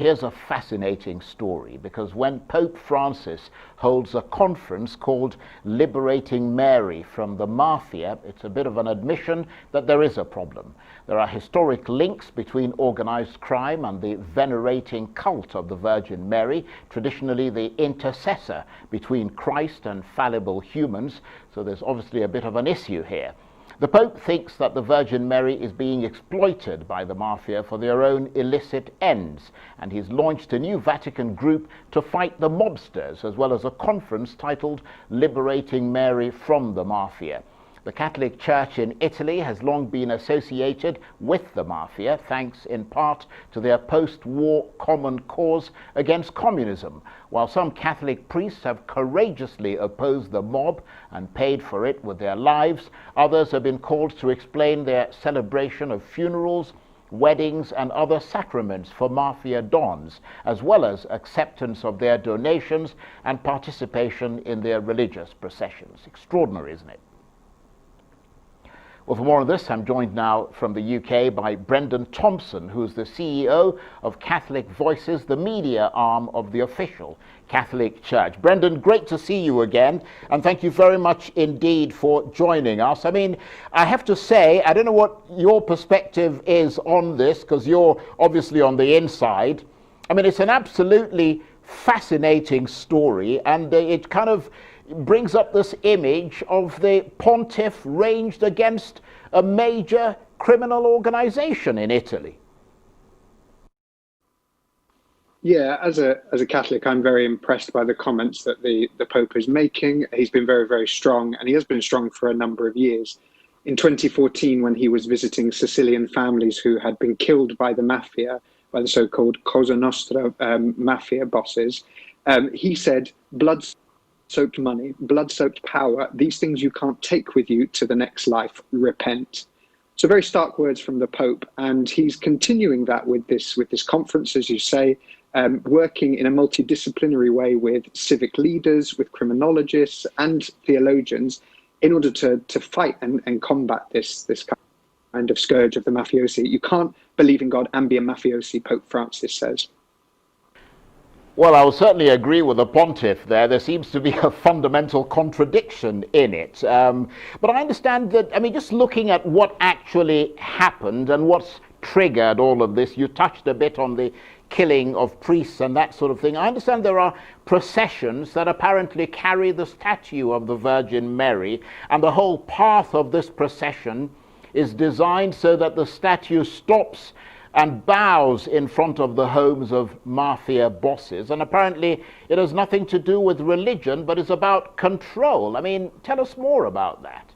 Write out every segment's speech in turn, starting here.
Here's a fascinating story, because when Pope Francis holds a conference called Liberating Mary from the Mafia, it's a bit of an admission that there is a problem. There are historic links between organized crime and the venerating cult of the Virgin Mary, traditionally the intercessor between Christ and fallible humans, so there's obviously a bit of an issue here. The Pope thinks that the Virgin Mary is being exploited by the Mafia for their own illicit ends, and he's launched a new Vatican group to fight the mobsters, as well as a conference titled Liberating Mary from the Mafia. The Catholic Church in Italy has long been associated with the Mafia, thanks in part to their post-war common cause against communism. While some Catholic priests have courageously opposed the mob and paid for it with their lives, others have been called to explain their celebration of funerals, weddings and other sacraments for Mafia dons, as well as acceptance of their donations and participation in their religious processions. Extraordinary, isn't it? Well, for more on this, I'm joined now from the UK by Brenden Thompson, who's the CEO of Catholic Voices, the media arm of the official Catholic Church. Brenden, great to see you again, and thank you very much indeed for joining us. I mean, I have to say, I don't know what your perspective is on this, because you're obviously on the inside. I mean, it's an absolutely fascinating story, and it kind of brings up this image of the pontiff ranged against a major criminal organization in Italy. Yeah, as a Catholic, I'm very impressed by the comments that the Pope is making. He's been very, very strong, and he has been strong for a number of years. In 2014, when he was visiting Sicilian families who had been killed by the Mafia, by the so-called Cosa Nostra Mafia bosses, he said, blood-soaked money, blood-soaked power, these things you can't take with you to the next life, repent. So very stark words from the Pope, and he's continuing that with this conference, as you say, working in a multidisciplinary way with civic leaders, with criminologists and theologians in order to fight and combat this kind of scourge of the mafiosi. You can't believe in God and be a mafiosi, Pope Francis says. Well, I will certainly agree with the pontiff there. There seems to be a fundamental contradiction in it. But I understand that, I mean, just looking at what actually happened and what's triggered all of this, you touched a bit on the killing of priests and that sort of thing. I understand there are processions that apparently carry the statue of the Virgin Mary, and the whole path of this procession is designed so that the statue stops and bows in front of the homes of Mafia bosses. And apparently it has nothing to do with religion, but is about control. I mean, tell us more about that.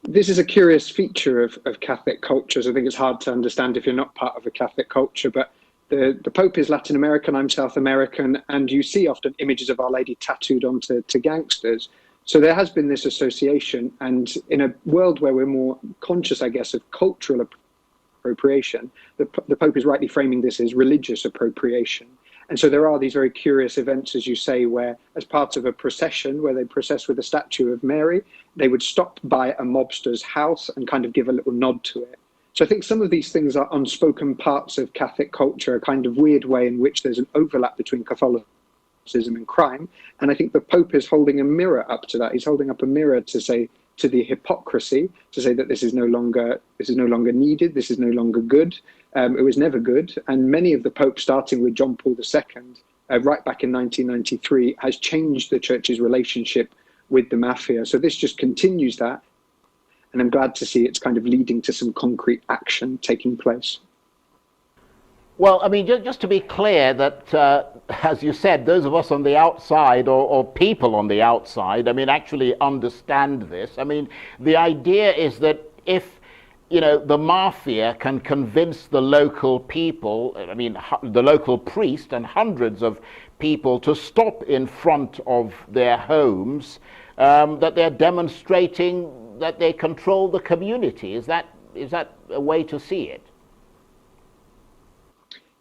This is a curious feature of Catholic cultures. I think it's hard to understand if you're not part of a Catholic culture, but the Pope is Latin American, I'm South American, and you see often images of Our Lady tattooed onto gangsters. So there has been this association, and in a world where we're more conscious, I guess, of cultural appropriation, the Pope is rightly framing this as religious appropriation. And so there are these very curious events, as you say, where as part of a procession, where they process with a statue of Mary, they would stop by a mobster's house and kind of give a little nod to it. So I think some of these things are unspoken parts of Catholic culture, a kind of weird way in which there's an overlap between Catholicism and crime. And I think the Pope is holding a mirror up to that. He's holding up a mirror to say, to the hypocrisy, to say that this is no longer needed, this is no longer good. It was never good. And many of the popes, starting with John Paul II, right back in 1993, has changed the church's relationship with the mafia. So this just continues that. And I'm glad to see it's kind of leading to some concrete action taking place. Well, I mean, just to be clear that, as you said, those of us on the outside or people on the outside, I mean, actually understand this. I mean, the idea is that if, you know, the mafia can convince the local people, I mean, the local priest and hundreds of people to stop in front of their homes, that they're demonstrating that they control the community. Is that a way to see it?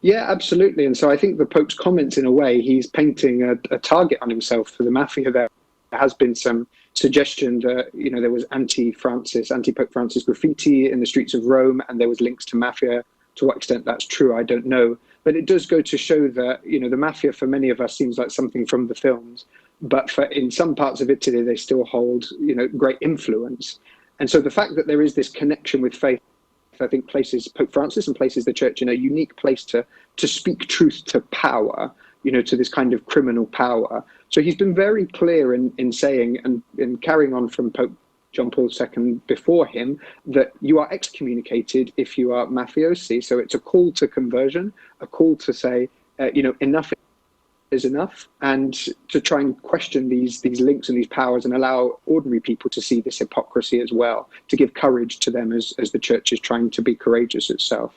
Yeah, absolutely. And so I think the Pope's comments, in a way, he's painting a target on himself for the mafia there. There has been some suggestion that, you know, there was anti-Pope Francis graffiti in the streets of Rome, and there was links to mafia To what extent that's true, I don't know. But it does go to show that, the mafia for many of us seems like something from the films, but in some parts of Italy, they still hold, great influence. And so the fact that there is this connection with faith, I think, places Pope Francis and places the church in a unique place to speak truth to power, to this kind of criminal power. So he's been very clear in saying, and in carrying on from Pope John Paul II before him, that you are excommunicated if you are mafiosi. So it's a call to conversion, a call to say, enough is enough, and to try and question these links and these powers and allow ordinary people to see this hypocrisy as well, to give courage to them as the church is trying to be courageous itself.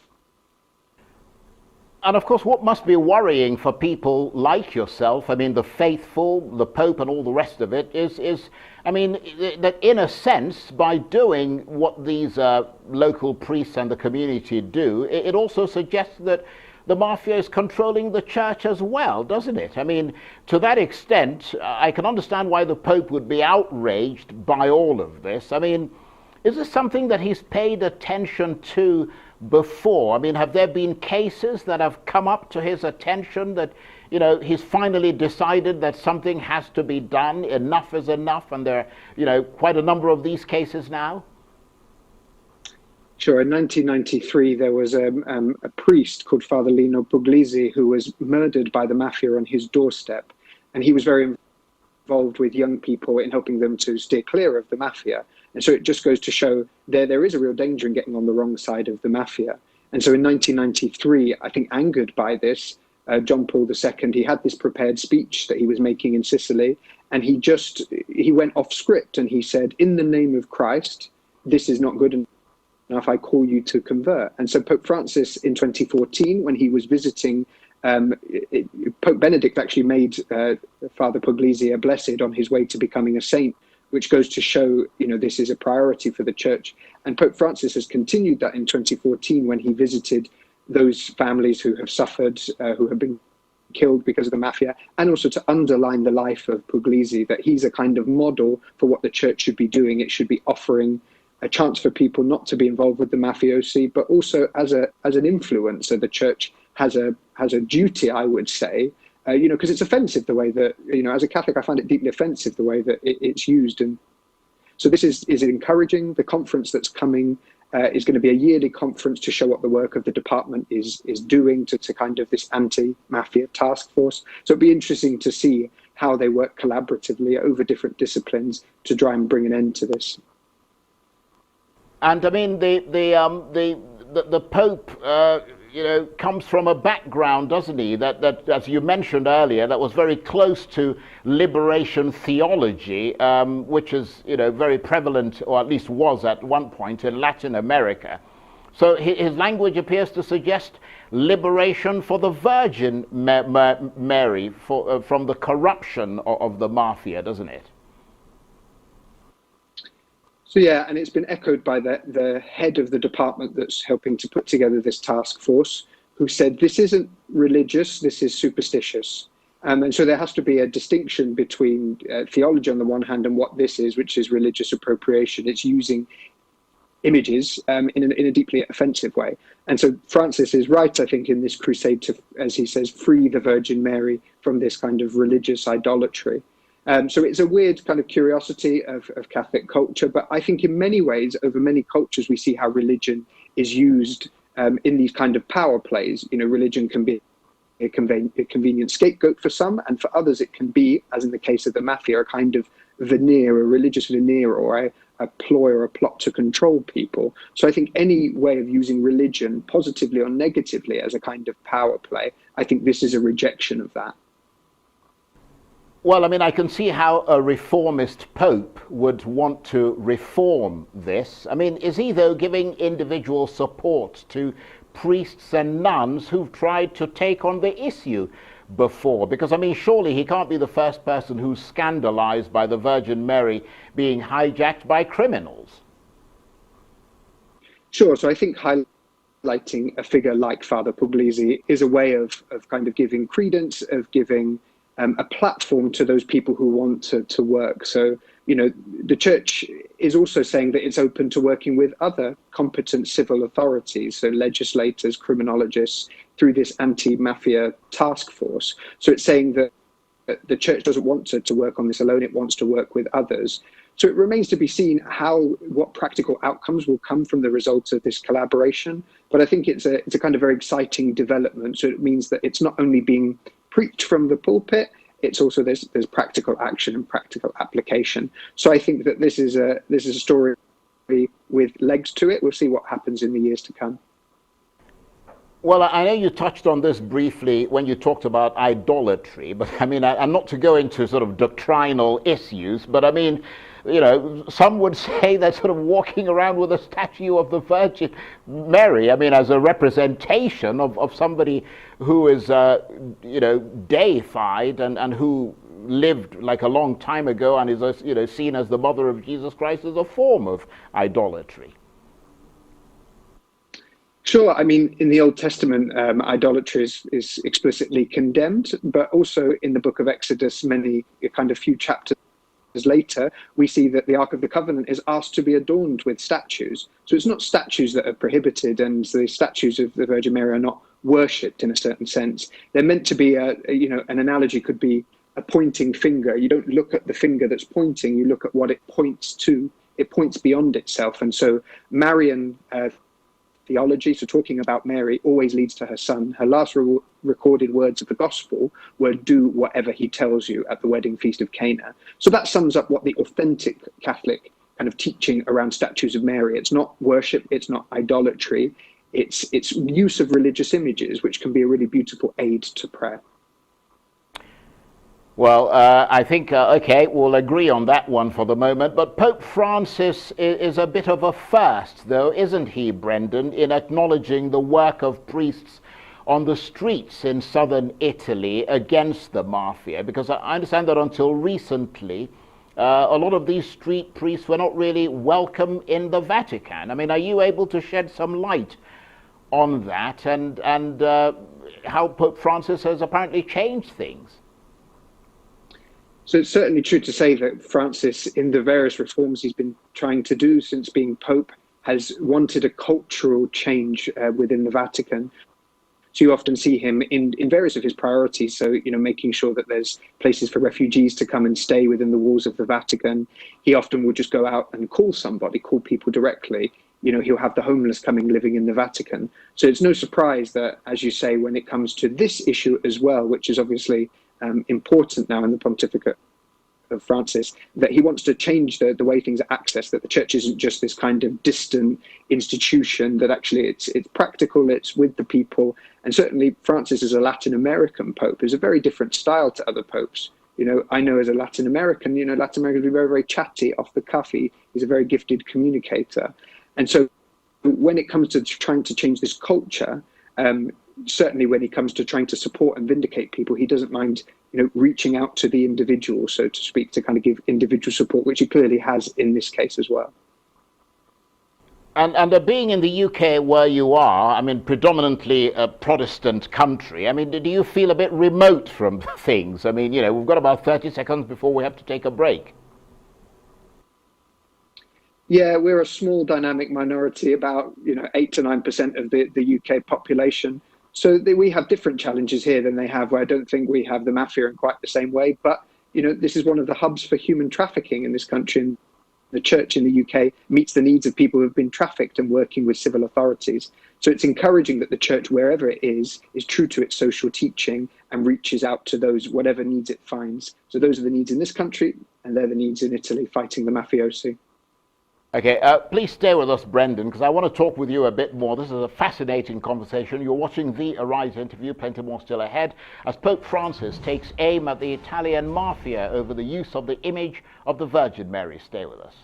And of course, what must be worrying for people like yourself, I mean, the faithful, the Pope and all the rest of it, is that in a sense, by doing what these local priests and the community do, it also suggests that the mafia is controlling the church as well, doesn't it? I mean, to that extent, I can understand why the Pope would be outraged by all of this. I mean, is this something that he's paid attention to before? I mean, have there been cases that have come up to his attention that, he's finally decided that something has to be done, enough is enough, and there are, quite a number of these cases now? Sure. In 1993, there was a priest called Father Lino Puglisi who was murdered by the mafia on his doorstep. And he was very involved with young people in helping them to steer clear of the mafia. And so it just goes to show there is a real danger in getting on the wrong side of the mafia. And so in 1993, I think angered by this, John Paul II, he had this prepared speech that he was making in Sicily. And he went off script and he said, "In the name of Christ, this is not good enough, I call you to convert." And so Pope Francis in 2014, when he was visiting, Pope Benedict actually made Father Puglisi a blessed on his way to becoming a saint, which goes to show, this is a priority for the church. And Pope Francis has continued that in 2014 when he visited those families who have suffered, who have been killed because of the mafia, and also to underline the life of Puglisi, that he's a kind of model for what the church should be doing. It should be offering a chance for people not to be involved with the mafiosi, but also as an influencer, the church has a duty, I would say, because it's offensive the way that, as a Catholic, I find it deeply offensive the way that it's used. And so this is encouraging. The conference that's coming is going to be a yearly conference to show what the work of the department is doing to kind of this anti-mafia task force. So it'd be interesting to see how they work collaboratively over different disciplines to try and bring an end to this. And I mean, the Pope, comes from a background, doesn't he? That as you mentioned earlier, that was very close to liberation theology, which is very prevalent, or at least was at one point in Latin America. So his language appears to suggest liberation for the Virgin Mary from the corruption of the mafia, doesn't it? So yeah, and it's been echoed by the head of the department that's helping to put together this task force, who said this isn't religious, this is superstitious. And so there has to be a distinction between theology on the one hand and what this is, which is religious appropriation. It's using images in a deeply offensive way. And so Francis is right, I think, in this crusade to, as he says, free the Virgin Mary from this kind of religious idolatry. So it's a weird kind of curiosity of Catholic culture, but I think in many ways, over many cultures, we see how religion is used in these kind of power plays. Religion can be a convenient scapegoat for some, and for others it can be, as in the case of the mafia, a kind of veneer, a religious veneer, or a ploy or a plot to control people. So I think any way of using religion, positively or negatively, as a kind of power play, I think this is a rejection of that. Well, I mean, I can see how a reformist pope would want to reform this. I mean, is he, though, giving individual support to priests and nuns who've tried to take on the issue before? Because, I mean, surely he can't be the first person who's scandalized by the Virgin Mary being hijacked by criminals. Sure. So I think highlighting a figure like Father Puglisi is a way of kind of giving credence, of giving a platform to those people who want to work. So, the church is also saying that it's open to working with other competent civil authorities, so legislators, criminologists, through this anti-mafia task force. So it's saying that the church doesn't want to work on this alone, it wants to work with others. So it remains to be seen what practical outcomes will come from the result of this collaboration. But I think it's a kind of very exciting development. So it means that it's not only being preached from the pulpit, it's also there's practical action and practical application. So I think that this is a story with legs to it. We'll see what happens in the years to come. Well, I know you touched on this briefly when you talked about idolatry, but I mean, I'm not to go into sort of doctrinal issues, but I mean, some would say that sort of walking around with a statue of the Virgin Mary, I mean, as a representation of somebody who is, deified and who lived like a long time ago and is, seen as the mother of Jesus Christ, is a form of idolatry. Sure. I mean, in the Old Testament, idolatry is explicitly condemned, but also in the book of Exodus, few chapters later, we see that the Ark of the Covenant is asked to be adorned with statues. So it's not statues that are prohibited, and the statues of the Virgin Mary are not worshipped in a certain sense. They're meant to be, an analogy could be a pointing finger. You don't look at the finger that's pointing, you look at what it points to. It points beyond itself. And so Marian theology, so talking about Mary, always leads to her son. Her last recorded words of the gospel were, "Do whatever he tells you," at the wedding feast of Cana. So that sums up what the authentic Catholic kind of teaching around statues of Mary. It's not worship, it's not idolatry, it's use of religious images, which can be a really beautiful aid to prayer. Well, I think, we'll agree on that one for the moment. But Pope Francis is a bit of a first, though, isn't he, Brenden, in acknowledging the work of priests on the streets in southern Italy against the Mafia? Because I understand that until recently, a lot of these street priests were not really welcome in the Vatican. I mean, are you able to shed some light on that and how Pope Francis has apparently changed things? So it's certainly true to say that Francis, in the various reforms he's been trying to do since being Pope, has wanted a cultural change within the Vatican. So you often see him in various of his priorities. So, making sure that there's places for refugees to come and stay within the walls of the Vatican. He often will just go out and call people directly. He'll have the homeless living in the Vatican. So it's no surprise that, as you say, when it comes to this issue as well, which is obviously important now in the pontificate of Francis, that he wants to change the way things are accessed, that the church isn't just this kind of distant institution, that actually it's practical, it's with the people. And certainly Francis, as a Latin American pope, is a very different style to other popes. I know as a Latin American, Latin Americans are very, very chatty, off the cuff. He's a very gifted communicator. And so when it comes to trying to change this culture, certainly when he comes to trying to support and vindicate people, he doesn't mind, reaching out to the individual, so to speak, to kind of give individual support, which he clearly has in this case as well. And being in the UK where you are, I mean, predominantly a Protestant country, I mean, do you feel a bit remote from things? I mean, we've got about 30 seconds before we have to take a break. Yeah, we're a small dynamic minority, about 8 to 9% of the UK population. So we have different challenges here than they have, where I don't think we have the Mafia in quite the same way. But, this is one of the hubs for human trafficking in this country. And the church in the UK meets the needs of people who have been trafficked and working with civil authorities. So it's encouraging that the church, wherever it is true to its social teaching and reaches out to those, whatever needs it finds. So those are the needs in this country, and they're the needs in Italy, fighting the mafiosi. Okay, please stay with us, Brenden, because I want to talk with you a bit more. This is a fascinating conversation. You're watching the Arise interview, plenty more still ahead, as Pope Francis takes aim at the Italian Mafia over the use of the image of the Virgin Mary. Stay with us.